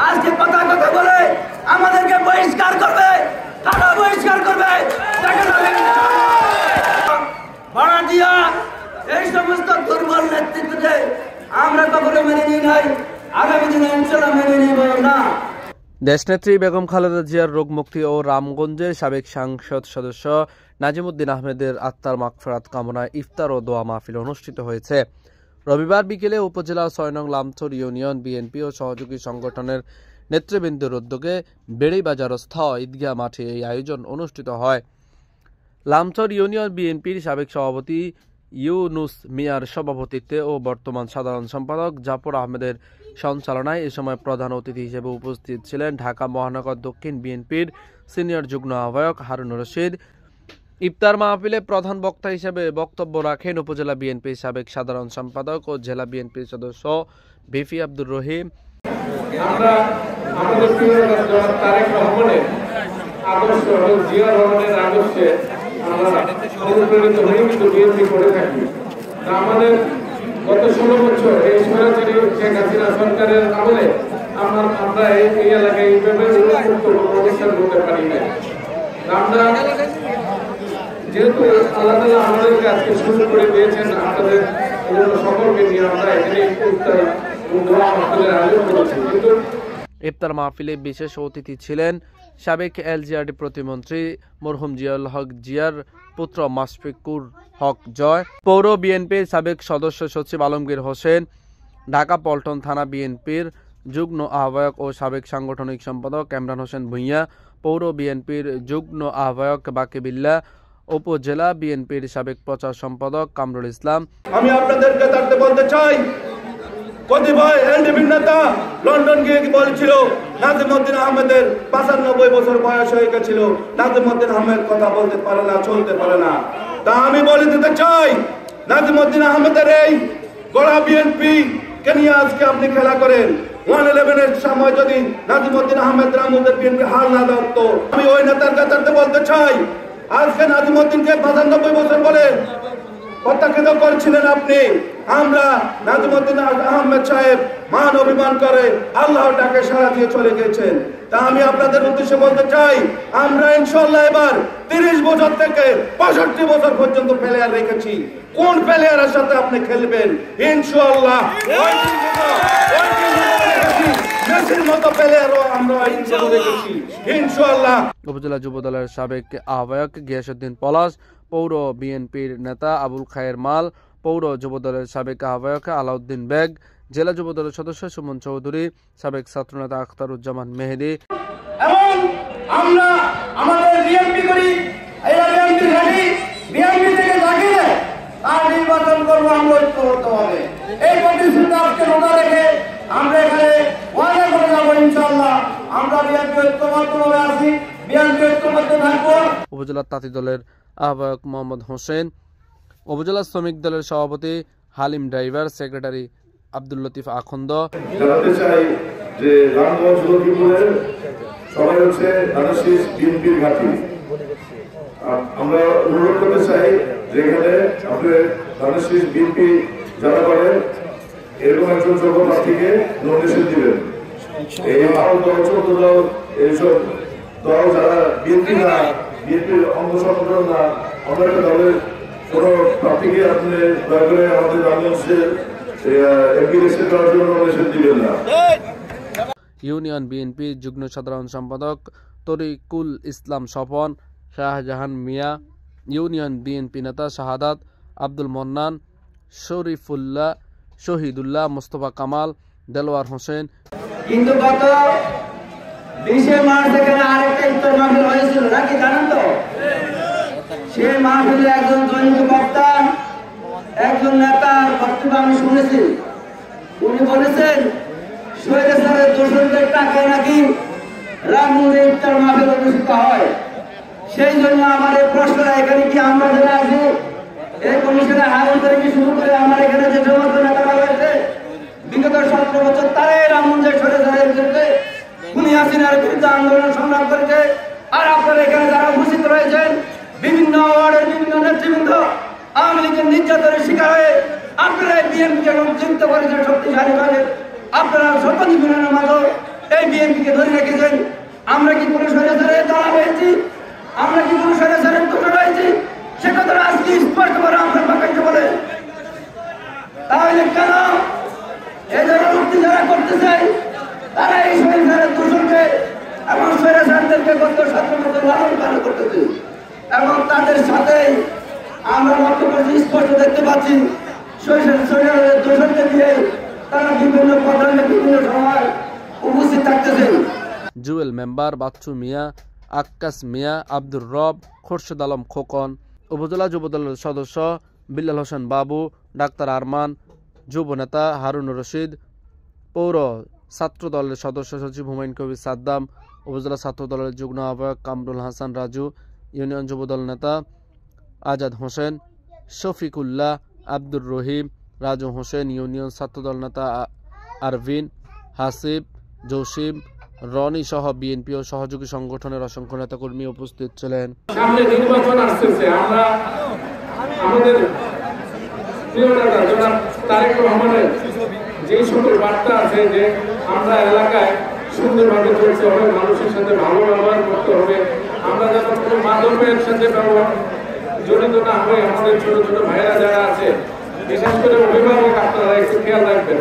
আজকে কথা কথা বলে আমাদেরকে বহিষ্কার করবে, কারা বহিষ্কার করবে ভাড়া দিয়া এই সমস্ত দুর্বল নেতৃত্বকে আমরা কখনো মেনে নিই নাই, আগামী দিনে ইনশাআল্লাহ মেনে নিব না। দেশনেত্রী বেগম খালেদা জিয়ার রোগমুক্তি ও রামগঞ্জের সাবেক সংসদ সদস্য নাজিমউদ্দিন আহমেদের আত্মার মাগফিরাত কামনায় ইফতার ও দোয়া মাহফিল অনুষ্ঠিত হয়েছে। রবিবার বিকেলে উপজেলা ৬ নং লামথর ইউনিয়ন বিএনপি ও সহযোগী সংগঠনের নেতৃবৃন্দের উদ্যোগে বেড়িবাজারস্থ ঈদগাহ মাঠে এই আয়োজন অনুষ্ঠিত হয়। লামথর ইউনিয়ন বিএনপির সাবেক সভাপতি ইউনুস মিয়ার সভাপতিত্বে ও বর্তমান সাধারণ সম্পাদক জাফর আহমেদের সঞ্চালনায় এ সময় প্রধান অতিথি হিসেবে উপস্থিত ছিলেন ঢাকা মহানগর দক্ষিণ বিএনপির সিনিয়র যুগ্ম আহ্বায়ক হারুন রশিদ। ইফতার মাহফিলে প্রধান বক্তা হিসেবে বক্তব্য রাখেন উপজেলা বিএনপির সাবেক সাধারণ সম্পাদক ও জেলা বিএনপির সদস্য ভিপি আব্দুর রহিম। আমরা আমাদের প্রিয় নেতা তারেক রহমানের আদর্শ এবং জিয়া রহমানের আদর্শে আমরা অনুপ্রাণিত হয়ে কিন্তু বিএনপি করে থাকি। আমাদের গত 16 বছর এই স্বৈরাচারী শেখ হাসিনা সরকারের আমলে আমরা এই এলাকায় এইভাবে প্রতিষ্ঠান করতে পারি না। আমরা যেহেতু আল্লাহ তাআলা আমাদেরকে আজকে সুযোগ করে দিয়েছেন, আপনাদের সকলকে নিয়ে আমরা এখানে ইফতার মাহফিলে বিশেষ অতিথি ছিলেন সাবেক এলজিআরডি প্রতিমন্ত্রী মরহুম জিয়াউল হক জিয়ার পুত্র মাশফিকুর হক জয়, পৌর বিএনপির সাবেক সদস্য সচিব আলমগীর হোসেন, ঢাকা পল্টন থানা বিএনপির যুগ্ম আহ্বায়ক ও সাবেক সাংগঠনিক সম্পাদক ইমরান হোসেন ভূঁইয়া, পৌর বিএনপির যুগ্ম আহ্বায়ক বাকিবিল্লাহ, উপজেলা বিএনপির সাবেক প্রচার সম্পাদক কামরুল ইসলাম। আমি আপনাদেরকে তাতে বলতে চাই, কতিপয় এনডিপি নেতা লন্ডন গিয়ে বলছিল নাজিমউদ্দিন আহমেদের ৯৫ বছর বয়স হয়ে গেছিল, নাজিমউদ্দিন আহমেদ কথা বলতে পারে না, চলতে পারে না। তা আমি বলে দিতে চাই, নাজিমউদ্দিন আহমেদের এই গোড়া বিএনপি কে নিয়ে আজকে আপনি খেলা করেন। 111-এর সময় যদি নাজিমউদ্দিন আহমেদ রামুদের বিএনপি হাল না ধরতো, আমি ওই নেতার কাছে বলতে চাই, আজকে নাজিমউদ্দিনকে ৯৫ বছর বলে প্রত্যাখ্যাত করছিলেন আপনি। আমরা নাজিমউদ্দিন আহমেদ সাহেব মান অভিমান করে আল্লাহর ডাকে সাড়া দিয়ে চলে গেছেন। তা আমি আপনাদের উদ্দেশ্যে বলতে চাই, আমরা ইনশাআল্লাহ এবার 30 বছর থেকে 65 বছর পর্যন্ত প্লেয়ার রেখেছি। কোন প্লেয়ারের সাথে আপনি খেলবেন ইনশাআল্লাহ উপজেলা যুবদলের সাবেক আহ্বায়ক গিয়াসউদ্দিন পলাশ, পৌর বিএনপির নেতা আবুল খায়ের মাল, পৌর যুবদলের সাবেক আহ্বায়ক আলাউদ্দিন বেগ, জেলা যুবদলের সদস্য সুমন চৌধুরী, সাবেক ছাত্রনেতা আখতারুজ্জামান মেহেদি। এবং আমরা আমাদের বিএনপি করি, বিএনপি থেকে লাগিয়ে আর নির্বাচন করবো আমরা ঐক্যবদ্ধভাবে। এই প্রতিশ্রুতি আজকে রোজা রেখে আমরা এখানে ওয়াদা করে যাবো ইনশাআল্লাহ আমরা বিএনপি ঐক্যবদ্ধভাবে আছি, বিএনপি ঐক্যবদ্ধ থাকবো। উপজেলা তাঁতি দলের আহ্বায়ক মোহাম্মদ হোসেন, উপজেলা শ্রমিক দলের সভাপতি হালিম ড্রাইভার, সেক্রেটারি আব্দুল লতিফ আখন্দ। জানাতে চাই যে রামগঞ্জ লক্ষ্মীপুরের সবাই হচ্ছে ধানের বিএনপির ঘাঁটি। আমরা অনুরোধ করতে চাই যে এখানে আপনি ধানের বিএনপি যারা করেন এরকম একজন যোগ্য প্রার্থীকে নমিনেশন দিবেন। এই দল 14 দল এইসব দল যারা বিএনপি না, বিএনপির অঙ্গ সংগঠন না, আমরা একটা দলের কোন প্রার্থীকে আপনি দয়া করে আমাদের রামগঞ্জের এমপি রেসে করার জন্য নমিনেশন দিবেন না। ইউনিয়ন বিএনপি যুগ্ম সাধারণ সম্পাদক তরিকুল ইসলাম স্বপন, শাহজাহান মিয়া, ইউনিয়ন বিএনপি নেতা শাহাদাত, আব্দুল মন্নান, শরীফুল্লাহ, শহীদুল্লাহ, মোস্তফা কামাল, দেলোয়ার হোসেন। কিন্তু গত 20 মার্চ এখানে আরেকটা ইফতার মাহফিল হয়েছিল নাকি জানেন তো? সেই মাহফিলে একজন জৈনিক বক্তা, একজন নেতার বক্তব্য আমি শুনেছি। উনি বলেছেন স্বৈরাচারের দোষরদের টাকায় নাকি রামগঞ্জে ইফতার মাহফিল অনুষ্ঠিত হয়। সেই জন্য আমার এই প্রশ্নটা এখানে কি আমরা যারা আছি এই কমিশনে হারুন থেকে শুরু করে আমার এখানে যে সমস্ত নেতারা রয়েছে বিগত 17 বছর তারাই রামগঞ্জের স্বৈরাচারের বিরুদ্ধে খুনি হাসিনার বিরুদ্ধে আন্দোলন সংগ্রাম করেছে। আর আপনারা এখানে যারা উপস্থিত রয়েছেন বিভিন্ন ওয়ার্ডের বিভিন্ন নেতৃবৃন্দ আওয়ামী লীগের নির্যাতনের শিকার হয়ে আপনারা বিএনপিকে লজ্জিত করেছেন শক্তিশালী ভাবে। আপনারা শপথ গ্রহণের মতো এই বিএনপিকে ধরে রেখেছেন। আমরা কি কোনো স্বৈরাচারের দালাল হয়েছি? আমরা কি কোনো স্বৈরাচারের দোষর হয়েছি? সে কথাটা আজকে স্পষ্ট করে আমরা বাকাইতে বলে। তাহলে কেন এই ধরনের মুক্তি যারা করতে চায় তারা এই স্বৈরাচারের দোষরকে এবং স্বৈরাচারদেরকে গত 17 বছর লালন পালন করতেছে এবং তাদের সাথে আমরা লক্ষ্য করছি, স্পষ্ট দেখতে পাচ্ছি স্বৈরাচারের দোষরকে দিয়ে তারা বিভিন্ন প্রধানে বিভিন্ন সময় উপস্থিত থাকতেছে। জুয়েল মেম্বার, বাচ্চু মিয়া, আক্কাস মিয়া, আব্দুর রব, খোরশেদ আলম খোকন, উপজেলা যুবদলের সদস্য বিল্লাল হোসেন বাবু, ডাক্তার আরমান, যুব নেতা হারুনুর রশিদ, পৌর ছাত্র দলের সদস্য সচিব হুমায়ুন কবির সাদ্দাম, উপজেলা ছাত্র দলের যুগ্ম আহ্বায়ক কামরুল হাসান রাজু, ইউনিয়ন যুবদল নেতা আজাদ হোসেন, শফিকুল্লাহ, আব্দুর রহিম, রাজু হোসেন, ইউনিয়ন ছাত্রদল নেতা আরভিন, হাসিব, জসিম, রনি সহ বিএনপি ও সহযোগী সংগঠনের অসংখ্য নেতাকর্মী উপস্থিত ছিলেন। সামনে নির্বাচন আসতেছে, আমরা আমাদের প্রিয় নেতা জনাব তারেক রহমানের যে সকল বার্তা আছে যে আমরা এলাকায় সুন্দরভাবে চলতে হবে, মানুষের সাথে ভালো ব্যবহার করতে হবে, আমরা যেন কোনো মাদকের সাথে জড়িত না হয়ে আমাদের ছোট ছোট ভাইরা যারা আছে, বিশেষ করে অভিভাবক, আপনারা একটু খেয়াল রাখবেন।